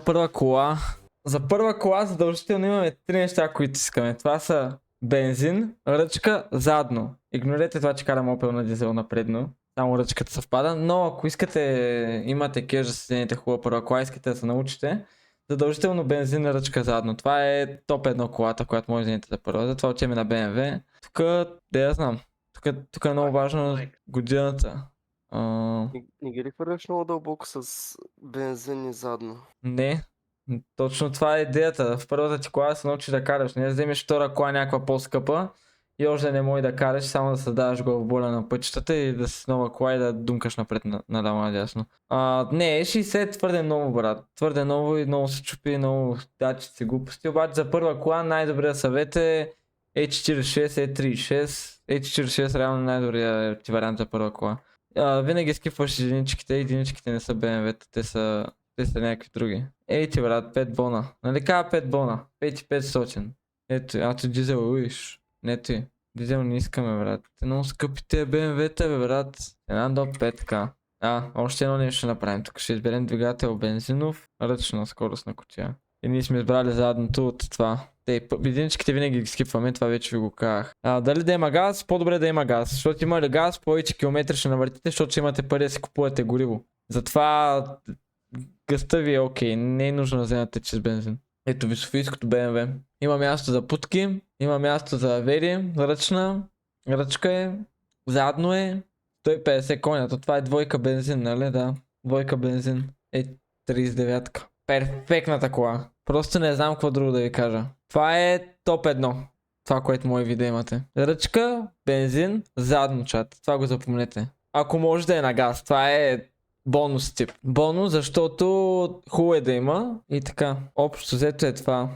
Първа кола. За първа кола задължително имаме три неща, които искаме. Това са бензин, ръчка, задно. Игнорете това, че карам Opel на дизел напредно. Само ръчката съвпада. Но ако искате, имате кеш да си вземете хубава първа кола, искате да се научите, задължително бензин, ръчка, задно. Това е топ едно колата, която може да вземете за първа. Затова отиваме на BMW. Тук, да я знам. Тук е много важно годината. Не ги ли хвърляш много дълбоко с бензин и задно? Не, точно това е идеята. В първата ти кола да се научиш да караш. Не да вземеш втора кола някаква по-скъпа и още да не можеш да караш, само да създаваш главоболя на пътищата и да си нова кола и да думкаш напред наляво надясно. Не, 60 твърде много, брат. Твърде много и много се чупи, много датчици глупости. Обаче за първа кола най-добрият съвет е E46, E36. E46 реално най-добрият ти вариант за първа кола. Винаги скипваш единичките не са BMW, те са някакви други. Ей ти брат, 5 бона. Нали кажа 5 бона? 5500. Ето, дизел, уиш. Не ти. Дизел не искаме, брат. Те много скъпи те BMW-та, бе, брат. Една до 5к. Още едно нещо ще направим. Тук ще изберем двигател бензинов, ръчна скоростна кутия. И ние сме избрали задното от това. Единичките винаги ги скипваме, това вече ви го казах. Дали да има газ? По-добре да има газ. Защото има ли газ, повече километри ще навъртите, защото ще имате пари да си купувате гориво. Затова гъста ви е окей, не е нужно да вземате чрез бензин. Ето ви Софийското BMW. Има място за путки, има място за авери, ръчка е, задно е, 150 коня, то това е двойка бензин, нали? Да, двойка бензин. 39-ка. Перфектната кола. Просто не знам какво друго да ви кажа. Това е топ 1. Това, което може ви да имате. Ръчка, бензин, задно, чат. Това го запомнете. Ако може да е на газ, това е бонус тип. Бонус, защото хубаво е да има и така. Общо взето е това.